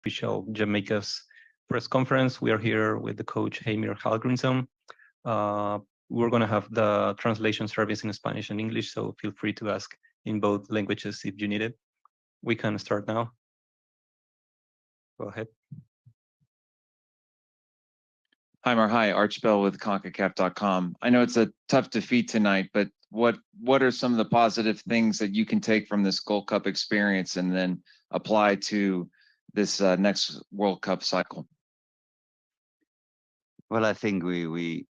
official Jamaica's press conference. We are here with the coach Heimir Hallgrímsson. We're going to have the translation service in Spanish and English, so feel free to ask in both languages if you need it. We can start now. Go ahead. Hi, Hi, Archbell with CONCACAF.com. I know it's a tough defeat tonight, but what are some of the positive things that you can take from this Gold Cup experience and then apply to this next World Cup cycle? Well, I think we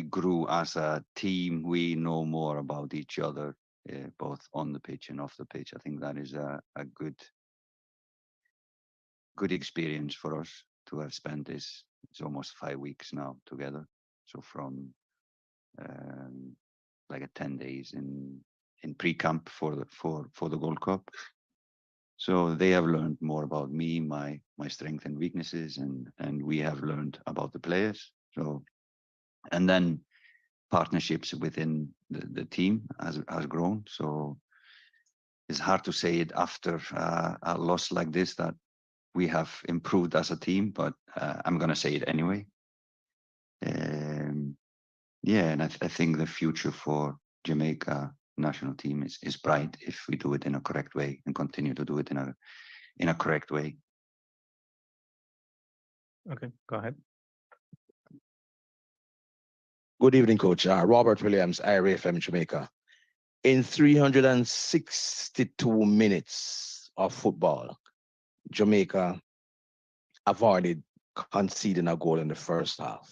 grew as a team. We know more about each other, both on the pitch and off the pitch. I think that is a good experience for us to have spent this. It's almost 5 weeks now together. So from like a 10 days in pre-camp for the Gold Cup. So they have learned more about me, my strengths and weaknesses, and we have learned about the players. So, and then partnerships within the team has grown. So it's hard to say it after a loss like this that we have improved as a team, but I'm going to say it anyway. Yeah, and I think the future for Jamaica national team is bright if we do it in a correct way and continue to do it in a correct way. Okay, go ahead. Good evening, Coach. Robert Williams, IRFM Jamaica. In 362 minutes of football, Jamaica avoided conceding a goal in the first half.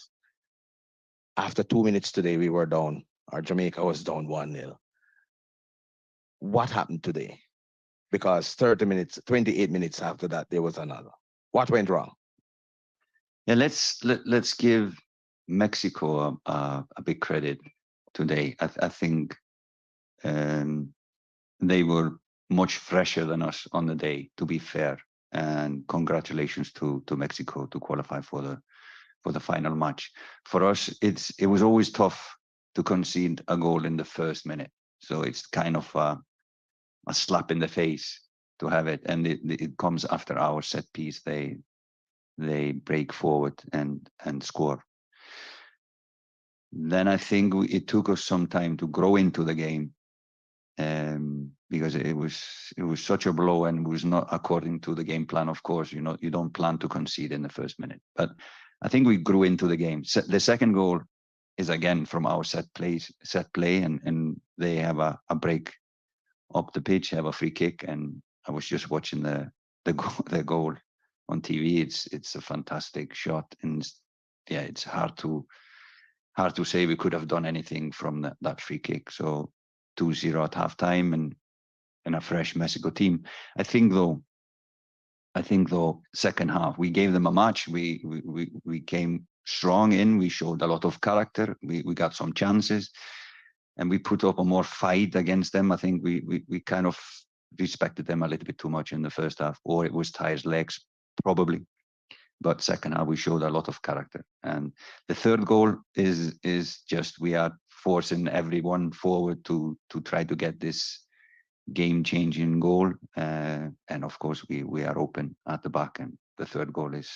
After 2 minutes today, we were down, or Jamaica was down 1-0. What happened today? Because 28 minutes after that, there was another. What went wrong? Yeah, let's give Mexico a big credit today. I think they were much fresher than us on the day, to be fair. And congratulations to Mexico to qualify for the final match. For us, it was always tough to concede a goal in the first minute. So it's kind of a slap in the face to have it, and it comes after our set piece. They break forward and score. Then I think it took us some time to grow into the game, because it was such a blow and was not according to the game plan. Of course, you don't plan to concede in the first minute, but I think we grew into the game. The second goal is again from our set play, and they have a break up the pitch, have a free kick, and I was just watching the goal on TV. It's a fantastic shot, and yeah, it's hard to say we could have done anything from that free kick. So 2-0 at halftime, and a fresh Mexico team. I think though, second half we gave them a match. We came strong in. We showed a lot of character. We got some chances, and we put up a more fight against them. I think we kind of respected them a little bit too much in the first half, or it was tired legs probably. But second half we showed a lot of character. And the third goal is just we are forcing everyone forward to try to get this game-changing goal, and of course we are open at the back, and the third goal is,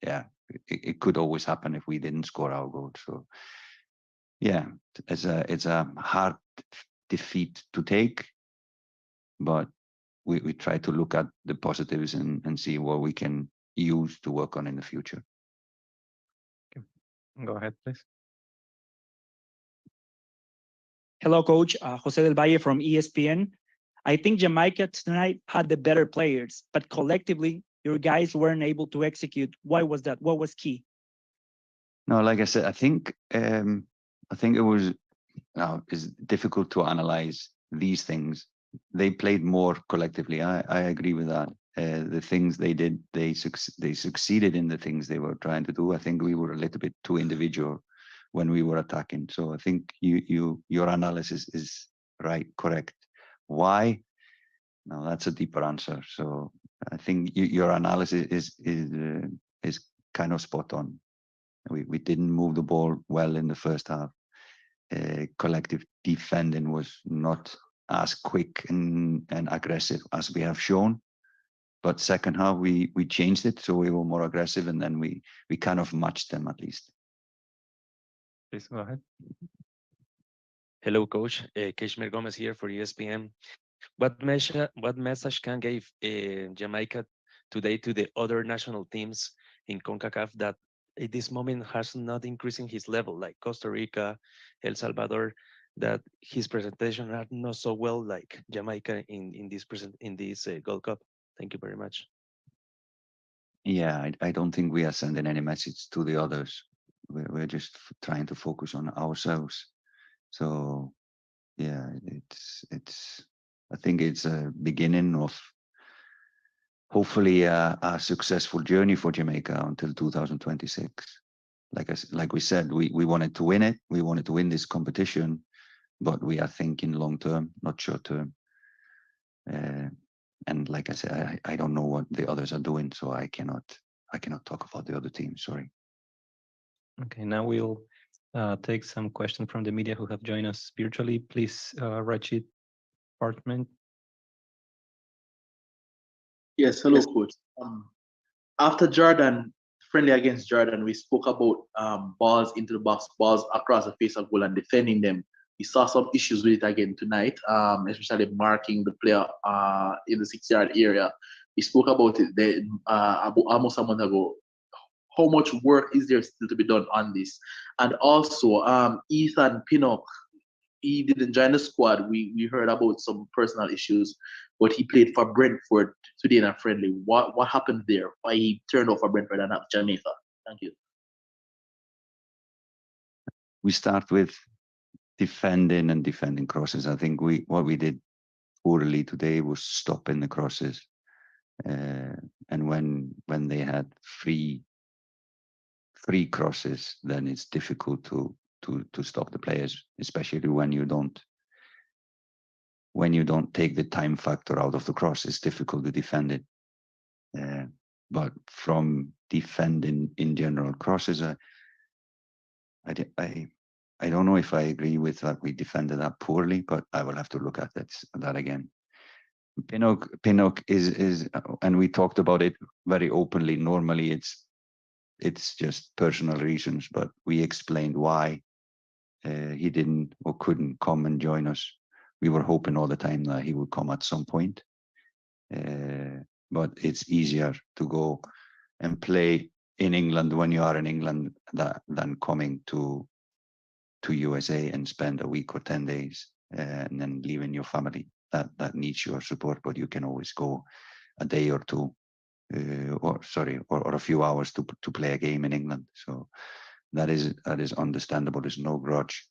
yeah, it could always happen if we didn't score our goal. So yeah, it's a hard defeat to take, but we try to look at the positives and see what we can use to work on in the future. Okay. Go ahead, please. Hello, Coach. Jose del Valle from ESPN. I think Jamaica tonight had the better players, but collectively, your guys weren't able to execute. Why was that? What was key? No, like I said, I think it was it's difficult to analyze these things. They played more collectively. I agree with that. The things they did, they succeeded in the things they were trying to do. I think we were a little bit too individual when we were attacking. So I think your analysis is right, correct. Why? No, that's a deeper answer. So I think your analysis is kind of spot on. We didn't move the ball well in the first half. Collective defending was not as quick and aggressive as we have shown. But second half, we changed it, so we were more aggressive, and then we kind of matched them at least. Please go ahead. Hello, Coach. Kashmir Gomez here for ESPN. What message can give Jamaica today to the other national teams in CONCACAF that at this moment has not increasing his level, like Costa Rica, El Salvador, that his presentation are not so well like Jamaica in this Gold Cup? Thank you very much. Yeah, I don't think we are sending any message to the others. We're just trying to focus on ourselves. So yeah, it's I think it's a beginning of hopefully a successful journey for Jamaica until 2026. Like we said, we wanted to win it. We wanted to win this competition, but we are thinking long term, not short term. And like I said, I don't know what the others are doing, so I cannot talk about the other teams. Sorry. Okay, now we'll take some questions from the media who have joined us virtually. Please, Rachid Partment. Yes, hello, coach. After Jordan, friendly against Jordan, we spoke about balls into the box, balls across the face of goal and defending them. We saw some issues with it again tonight, especially marking the player in the 6-yard area. We spoke about it almost a month ago. How much work is there still to be done on this? And also, Ethan Pinnock, he didn't join the squad. We heard about some personal issues, but he played for Brentford today in a friendly. What happened there? Why he turned off for Brentford and not Jamaica? Thank you. We start with defending crosses. I think what we did poorly today was stopping the crosses. And when they had free crosses, then it's difficult to stop the players, especially when you don't take the time factor out of the cross. It's difficult to defend it. But from defending in general crosses, I don't know if I agree with that we defended that poorly, but I will have to look at that again. Pinnock is, and we talked about it very openly. Normally, it's just personal reasons, but we explained why he didn't or couldn't come and join us. We were hoping all the time that he would come at some point, but it's easier to go and play in England when you are in England than coming to USA and spend a week or 10 days and then leaving your family that needs your support. But you can always go a day or two, or a few hours to play a game in England. So that is understandable. There's no grudge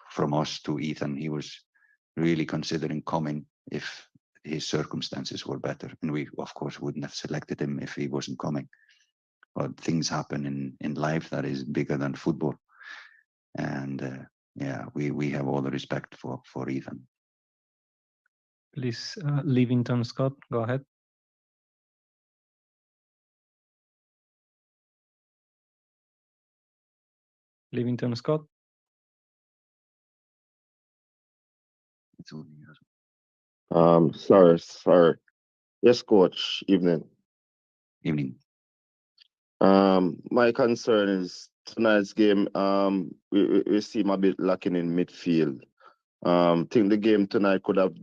from us to Ethan. He was really considering coming if his circumstances were better, and we of course wouldn't have selected him if he wasn't coming. But things happen in life that is bigger than football, and yeah, we have all the respect for Ethan. Please, Livington Scott, go ahead. Livington Scott. Sorry. Yes, coach. Evening. Evening. My concern is tonight's game. We seem a bit lacking in midfield. Think the game tonight could have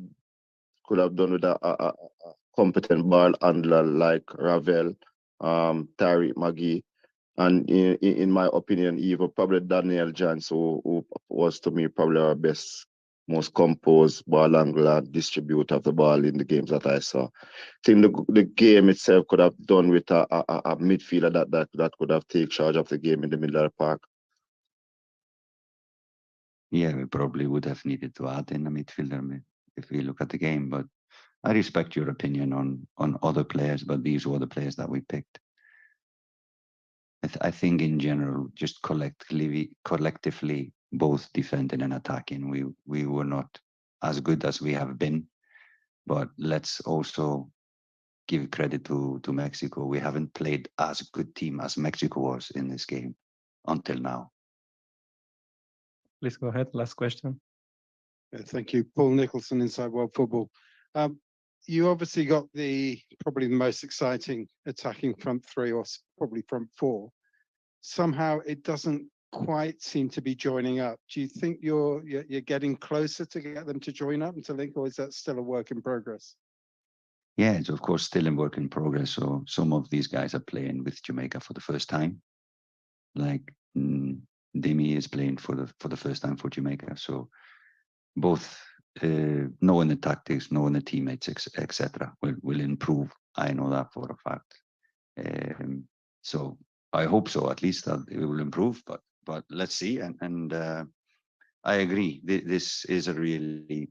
done with a competent ball handler like Ravel, Tariq Magee, and in my opinion, even probably Daniel Jans, who was to me probably our best, most composed ball handler, distributor of the ball in the games that I saw. I think the game itself could have done with a midfielder that could have taken charge of the game in the middle of the park. Yeah, we probably would have needed to add in a midfielder if we look at the game, but I respect your opinion on other players, but these were the players that we picked. I think in general, just collectively, both defending and attacking, we were not as good as we have been. But let's also give credit to Mexico. We haven't played as good team as Mexico was in this game until now. Please go ahead. Last question. Thank you. Paul Nicholson, Inside World Football. you obviously got probably the most exciting attacking front three, or probably front four. Somehow it doesn't quite seem to be joining up. Do you think you're getting closer to get them to join up and to link, or is that still a work in progress? Yeah, it's of course still a work in progress. So some of these guys are playing with Jamaica for the first time. Like Demi is playing for the first time for Jamaica. So both knowing the tactics, knowing the teammates, etc., will improve. I know that for a fact. So I hope so. At least that it will improve. But let's see. And I agree. This is a really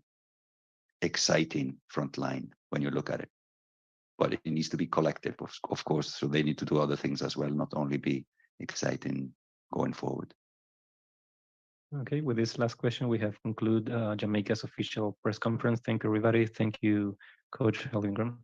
exciting front line when you look at it. But it needs to be collective, of course. So they need to do other things as well, not only be exciting going forward. Okay, with this last question, we have concluded Jamaica's official press conference. Thank you, everybody. Thank you, Coach Helvingram.